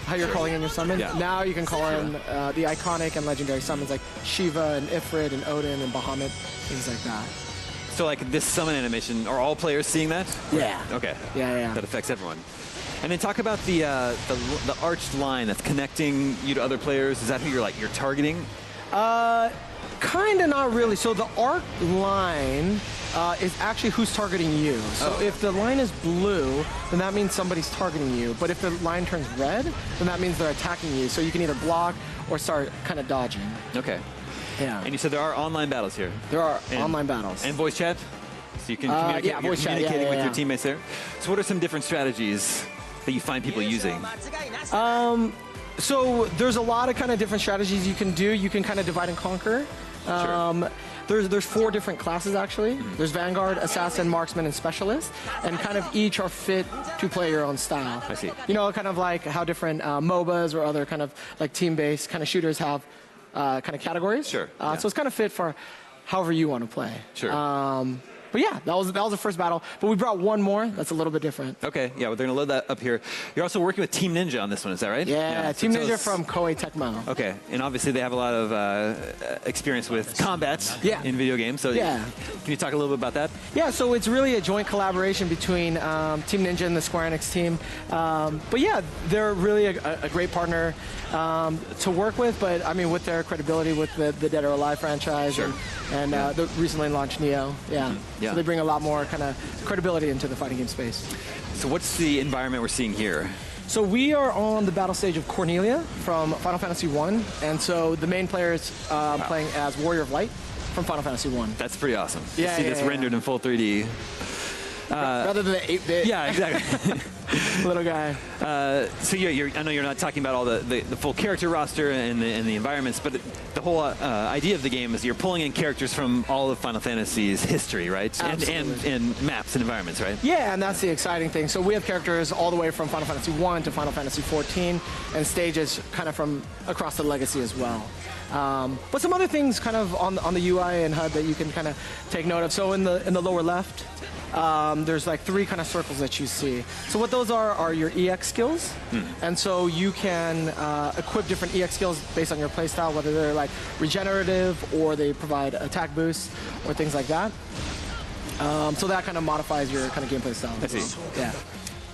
how you're calling in your summons. Yeah. Now you can call in the iconic and legendary summons like Shiva and Ifrit and Odin and Bahamut, things like that. So like this summon animation, are all players seeing that? Yeah. Okay. Yeah. That affects everyone. And then talk about the arched line that's connecting you to other players. Is that who you're targeting? Kind of not really. So the arc line is actually who's targeting you. So if the line is blue, then that means somebody's targeting you. But if the line turns red, then that means they're attacking you. So you can either block or start kind of dodging. Okay. Yeah. And you said there are online battles here. There are online battles. And voice chat? So you can communicate, yeah, voice chat, communicating with your teammates there? So what are some different strategies that you find people using? So there's a lot of kind of different strategies you can do. You can kind of divide and conquer. Sure. There's 4 different classes actually. There's Vanguard, Assassin, Marksman, and Specialist, and kind of each are fit to play your own style. I see. You know, kind of like how different MOBAs or other kind of like team-based kind of shooters have kind of categories. Sure. So it's kind of fit for however you want to play. Sure. But yeah, that was the first battle. But we brought one more that's a little bit different. Okay, yeah, well, they're going to load that up here. You're also working with Team Ninja on this one, is that right? Yeah, Team Ninja from Koei Tecmo. Okay, and obviously they have a lot of experience with combat in video games. So can you talk a little bit about that? Yeah, so it's really a joint collaboration between Team Ninja and the Square Enix team. But yeah, they're really a great partner to work with. But I mean, with their credibility with the Dead or Alive franchise and the recently launched Neo. Yeah. So they bring a lot more kind of credibility into the fighting game space. So what's the environment we're seeing here? So we are on the battle stage of Cornelia from Final Fantasy I, and so the main player is playing as Warrior of Light from Final Fantasy I. That's pretty awesome. Yeah, to see this rendered in full 3D. Rather than the 8-bit. Yeah, exactly. Little guy. So I know you're not talking about all the full character roster and the environments, but the whole idea of the game is you're pulling in characters from all of Final Fantasy's history, right? And maps and environments, right? Yeah, and that's the exciting thing. So we have characters all the way from Final Fantasy I to Final Fantasy XIV, and stages kind of from across the legacy as well. But some other things kind of on the UI and HUD that you can kind of take note of. So in the lower left, there's like 3 kind of circles that you see. So what those are your EX skills. And so you can equip different EX skills based on your playstyle, whether they're like regenerative or they provide attack boosts or things like that. So that kind of modifies your kind of gameplay style. I see. Yeah.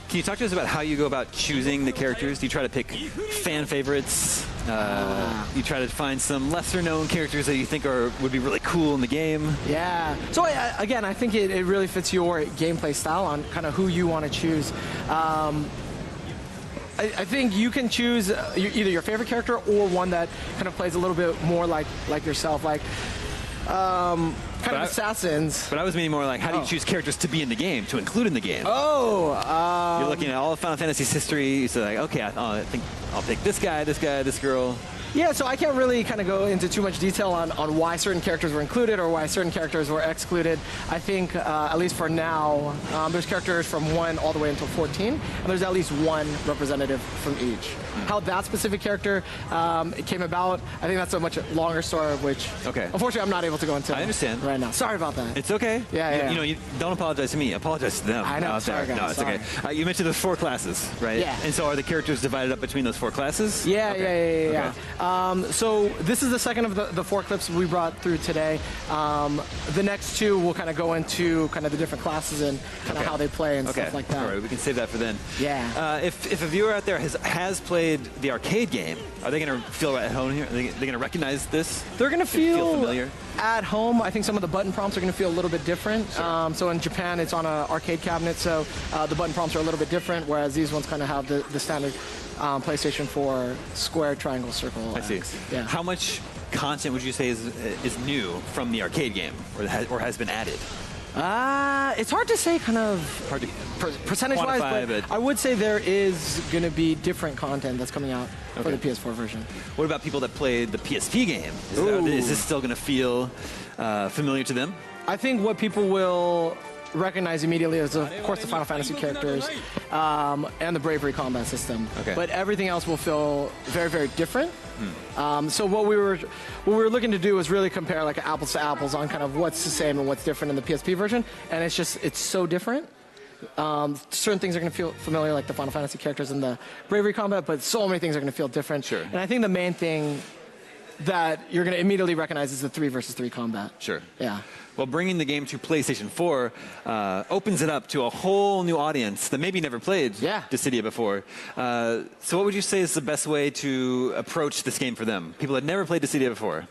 Can you talk to us about how you go about choosing the characters? Do you try to pick fan favorites? You try to find some lesser-known characters that you think would be really cool in the game? Yeah. So again, I think it really fits your gameplay style on kind of who you want to choose. I think you can choose either your favorite character or one that kind of plays a little bit more like yourself. Like, kind of assassins. But I was meaning more like, how do you choose characters to be in the game, to include in the game? You're looking at all of Final Fantasy's history, so like, okay, I think I'll pick this guy, this girl. Yeah, so I can't really kind of go into too much detail on why certain characters were included or why certain characters were excluded. I think, at least for now, there's characters from 1 all the way until 14, and there's at least 1 representative from each. How that specific character came about, I think that's a much longer story, of which, unfortunately, I'm not able to go into. I understand. Right now. Sorry about that. It's okay. Yeah. You know, you don't apologize to me. Apologize to them. I know. Sorry, guys. No, it's okay. You mentioned there's 4 classes, right? Yeah. And so are the characters divided up between those 4 classes? Yeah. So this is the second of the 4 clips we brought through today. The next 2 will kind of go into kind of the different classes and kind of how they play and stuff like that. All right, we can save that for then. Yeah. If a viewer out there has played the arcade game, are they going to feel at home here? Are they going to recognize this? They're going to feel familiar at home. I think some of the button prompts are going to feel a little bit different. Sure. So in Japan, it's on an arcade cabinet, so the button prompts are a little bit different, whereas these ones kind of have the standard PlayStation 4 square, triangle, circle. I see. Yeah. How much content would you say is new from the arcade game, or has been added? It's hard to say kind of percentage-wise, but I would say there is going to be different content that's coming out for the PS4 version. What about people that played the PSP game? Is this still going to feel familiar to them? I think what people will recognize immediately is, of course, the Final Fantasy characters and the Bravery combat system. But everything else will feel very, very different. So what we were looking to do was really compare like apples to apples on kind of what's the same and what's different in the PSP version, and it's so different Certain things are going to feel familiar, like the Final Fantasy characters in the bravery combat, but so many things are going to feel different. Sure. And I think the main thing that you're going to immediately recognize is the 3 versus 3 combat. Sure. Yeah. Well, bringing the game to PlayStation 4 opens it up to a whole new audience that maybe never played Dissidia before. So what would you say is the best way to approach this game for them? People that never played Dissidia before.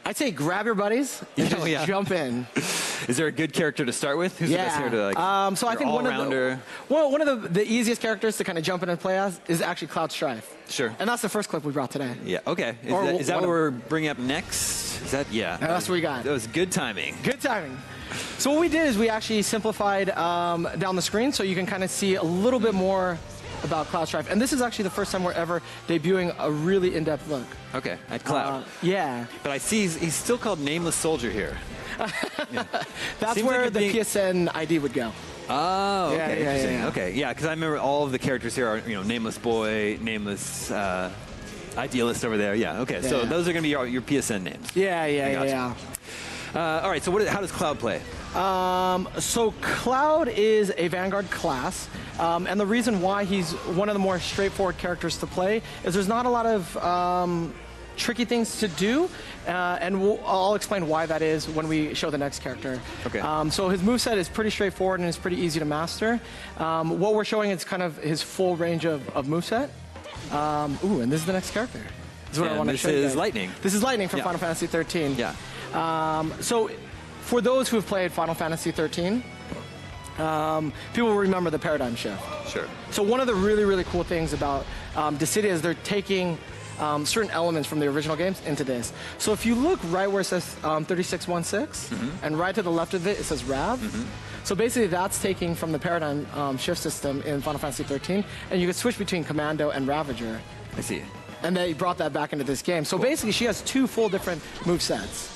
I'd say grab your buddies and just jump in. Is there a good character to start with? Who's the best character to like? So I think one of the easiest characters to kind of jump in and play as is actually Cloud Strife. Sure. And that's the first clip we brought today. Yeah. Okay. Is that what we're bringing up next? Is that that's what we got. That was good timing. Good timing. So what we did is we actually simplified down the screen so you can kind of see a little bit more about Cloud Strife. And this is actually the first time we're ever debuting a really in-depth look. Okay, at Cloud. Yeah. But I see he's still called Nameless Soldier here. That's Seems where like the PSN ID would go. Oh, okay, Yeah, interesting. yeah. Okay, yeah, because I remember all of the characters here are, Nameless Boy, Nameless Idealist over there. Yeah, okay, so those are going to be your PSN names. Yeah. All right, so how does Cloud play? So Cloud is a Vanguard class, and the reason why he's one of the more straightforward characters to play is there's not a lot of tricky things to do, and I'll explain why that is when we show the next character. Okay. So his moveset is pretty straightforward and it's pretty easy to master. What we're showing is kind of his full range of moveset. And this is the next character. This is what I want to show you guys. This is Lightning. This is Lightning from Final Fantasy 13. Yeah. So for those who have played Final Fantasy 13, people will remember the paradigm shift. Sure. So one of the really, really cool things about Dissidia is they're taking certain elements from the original games into this. So if you look right where it says 3616, and right to the left of it, it says Rav. So basically that's taking from the paradigm shift system in Final Fantasy 13, and you can switch between Commando and Ravager. I see. And they brought that back into this game. So basically she has 2 full different movesets.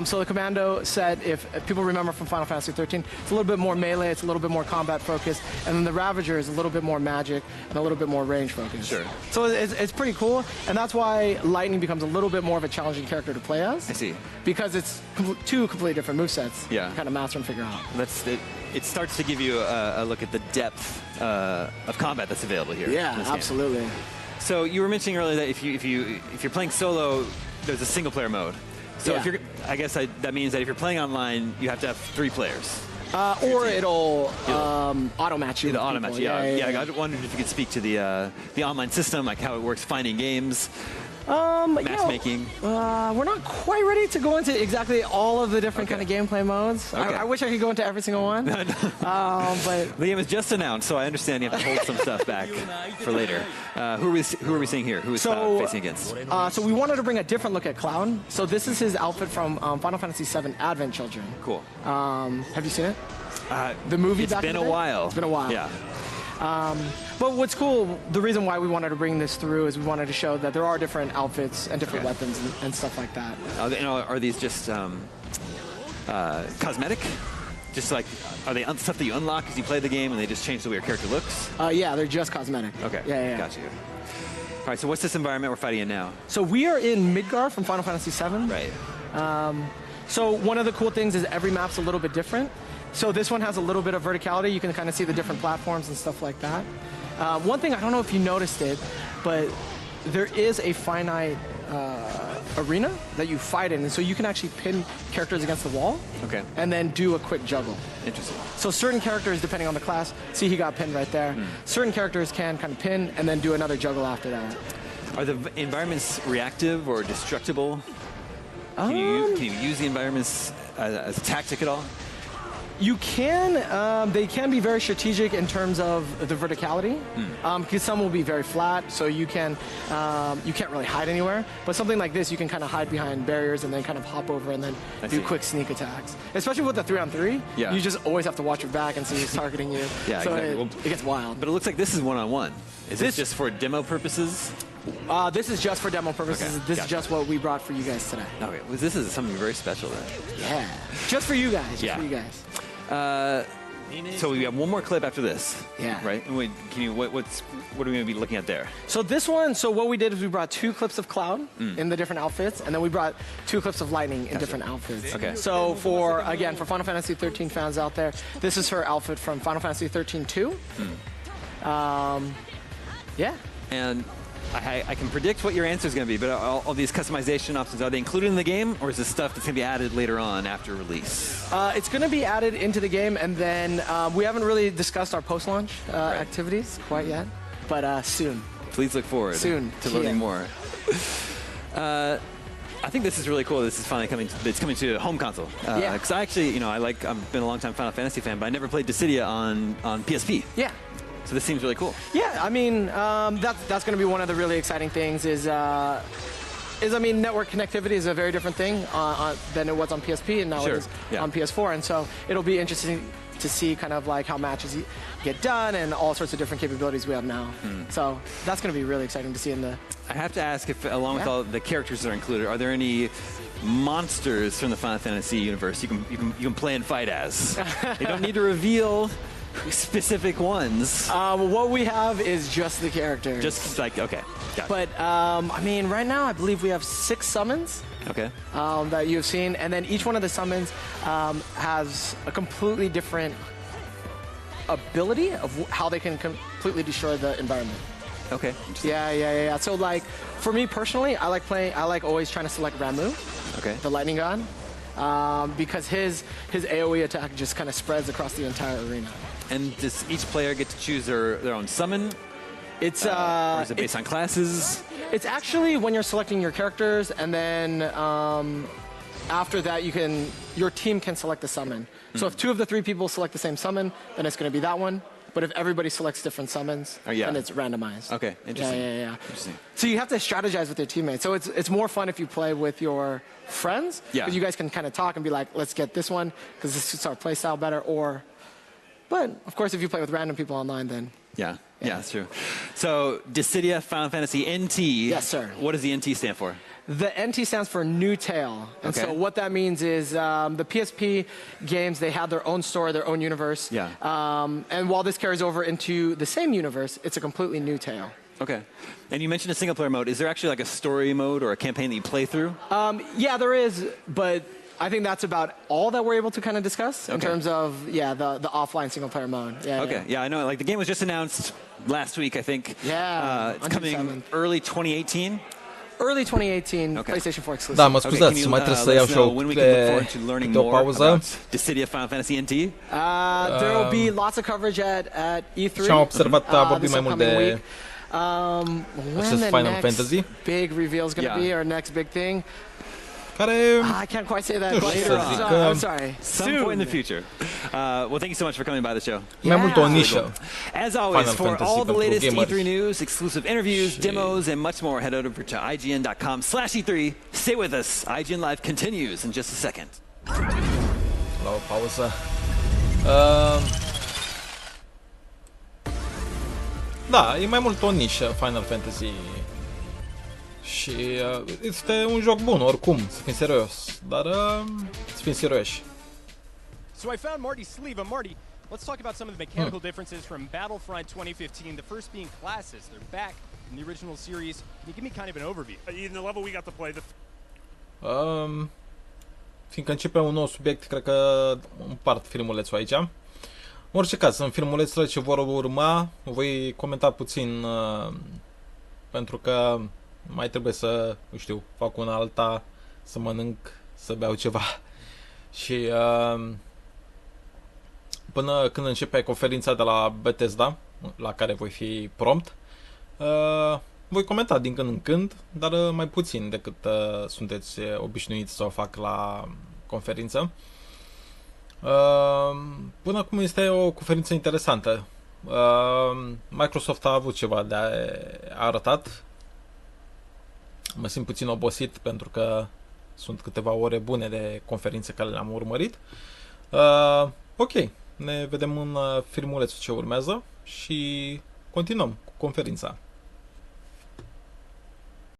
So the Commando set, if people remember from Final Fantasy 13, it's a little bit more melee, it's a little bit more combat focused, and then the Ravager is a little bit more magic and a little bit more range focused. Sure. So it's pretty cool, and that's why Lightning becomes a little bit more of a challenging character to play as. I see. Because it's 2 completely different movesets. Yeah. To kind of master and figure out. It starts to give you a look at the depth of combat that's available here. Yeah, absolutely. So you were mentioning earlier that if you're playing solo, there's a single player mode. So if I guess that means that if you're playing online, you have to have 3 players. Or it'll auto match you. It'll auto match you. Yeah. I wondered if you could speak to the online system, like how it works finding games. Matchmaking. We're not quite ready to go into exactly all of the different kind of gameplay modes. Okay. I wish I could go into every single one. But the game is just announced, so I understand you have to hold some stuff back for later. Who are we seeing here? Who is Cloud facing against? So we wanted to bring a different look at Cloud. So this is his outfit from Final Fantasy VII Advent Children. Cool. Have you seen it? The movie. It's been a while. It's been a while. Yeah. But what's cool, the reason why we wanted to bring this through is we wanted to show that there are different outfits and different weapons and stuff like that. Are these just cosmetic? Just like, are they stuff that you unlock as you play the game and they just change the way your character looks? Yeah, they're just cosmetic. Okay. Yeah. Got you. All right, so what's this environment we're fighting in now? So we are in Midgar from Final Fantasy VII. Right. So one of the cool things is every map's a little bit different. So this one has a little bit of verticality. You can kind of see the different platforms and stuff like that. One thing, I don't know if you noticed it, but there is a finite arena that you fight in. And so you can actually pin characters against the wall. Okay. And then do a quick juggle. Interesting. So certain characters, depending on the class, see he got pinned right there. Certain characters can kind of pin and then do another juggle after that. Are the environments reactive or destructible? Can you use the environments as a tactic at all? You can. They can be very strategic in terms of the verticality, because some will be very flat, so you can't really hide anywhere. But something like this, you can kind of hide behind barriers and then kind of hop over and then do quick sneak attacks. Especially with the 3-on-3, you just always have to watch your back and see who's targeting you. Yeah, so exactly. it gets wild. But it looks like this is one-on-one. Is this just for demo purposes? This is just for demo purposes. Okay, this is just what we brought for you guys today. Okay, well, this is something very special then. Yeah, just for you guys. Just for you guys. So we have one more clip after this. Yeah. Right? And what are we going to be looking at there? So this one, so what we did is we brought 2 clips of Cloud in the different outfits, and then we brought 2 clips of Lightning in different outfits. Okay. So for Final Fantasy 13 fans out there, this is her outfit from Final Fantasy 13-2. Yeah. And I can predict what your answer is going to be, but all these customization options, are they included in the game, or is this stuff that's going to be added later on after release? It's going to be added into the game, and then we haven't really discussed our post-launch activities quite yet, but soon. Please look forward to learning more. I think this is really cool. This is finally coming. It's coming to a home console. Because I actually, I've been a long time Final Fantasy fan, but I never played Dissidia on PSP. Yeah. So this seems really cool. Yeah, I mean, that's going to be one of the really exciting things is network connectivity is a very different thing than it was on PSP, and now it is on PS4. And so it'll be interesting to see kind of like how matches get done and all sorts of different capabilities we have now. So that's going to be really exciting to see in the... I have to ask if, along with all the characters that are included, are there any monsters from the Final Fantasy universe you can play and fight as? You don't need to reveal specific ones. What we have is just the characters. Just like, okay. Got it. But, I mean, right now I believe we have 6 summons. Okay. That you've seen, and then each one of the summons has a completely different ability of how they can completely destroy the environment. Okay. Yeah. So like, for me personally, I like always trying to select Ramu, the lightning god, because his AoE attack just kind of spreads across the entire arena. And does each player get to choose their own summon? It's or is it based on classes? It's actually when you're selecting your characters, and then after that your team can select the summon. So if 2 of the 3 people select the same summon, then it's going to be that one. But if everybody selects different summons, then it's randomized. Okay, interesting. Yeah. Interesting. So you have to strategize with your teammates. So it's more fun if you play with your friends, because you guys can kind of talk and be like, let's get this one because this suits our play style better. But of course, if you play with random people online, then yeah, that's true. So Dissidia Final Fantasy NT. Yes, sir. What does the NT stand for? The NT stands for New Tale. And so what that means is the PSP games, they have their own story, their own universe. Yeah. And while this carries over into the same universe, it's a completely new tale. Okay. And you mentioned a single-player mode. Is there actually like a story mode or a campaign that you play through? Yeah, there is, but I think that's about all that we're able to kind of discuss in terms of, the offline single-player mode. Yeah, I know. Like, the game was just announced last week, I think. Yeah. It's coming early 2018. Early 2018, PlayStation 4 exclusive. Da, mă scuzați, mai trebuie să iau și o pauză. Dissidia Final Fantasy NT? There will be lots of coverage at E3. Și am observat, a vorbit mai mult de acest Final Fantasy. Big reveal is going to be our next big thing. Care... I can't quite say that later on. I'm sorry. Some point in the future. Well, thank you so much for coming by the show. Mai mult o nișă. As always, for all the latest E3 news, exclusive interviews, demos, and much more, head over to IGN.com/E3. Stay with us. IGN Live continues in just a second. La o pauză. Da, e mai mult o nișă Final Fantasy. Și este un joc bun, oricum, să fim serios, dar să fim serioși. So I found Marty's sleeve. Marty, let's talk about some of the mechanical differences from Battlefront 2015. The first being classes. They're back in the original series. Can you give me kind of an overview? In the level we got to play Fiindcă începe un nou subiect, cred că împart filmulețul aici. În orice caz, în filmulețele ce vor urma, voi comenta puțin, pentru că mai trebuie să, nu știu, fac una alta, să mănânc, să beau ceva. Și până când începe conferința de la Bethesda, la care voi fi prompt, voi comenta din când în când, dar mai puțin decât sunteți obișnuiți să o fac la conferință. Până acum este o conferință interesantă. Microsoft a avut ceva de arătat. Mă simt puțin obosit pentru că sunt câteva ore bune de conferințe care le-am urmărit. Ok, ne vedem în filmulețul ce urmează și continuăm cu conferința.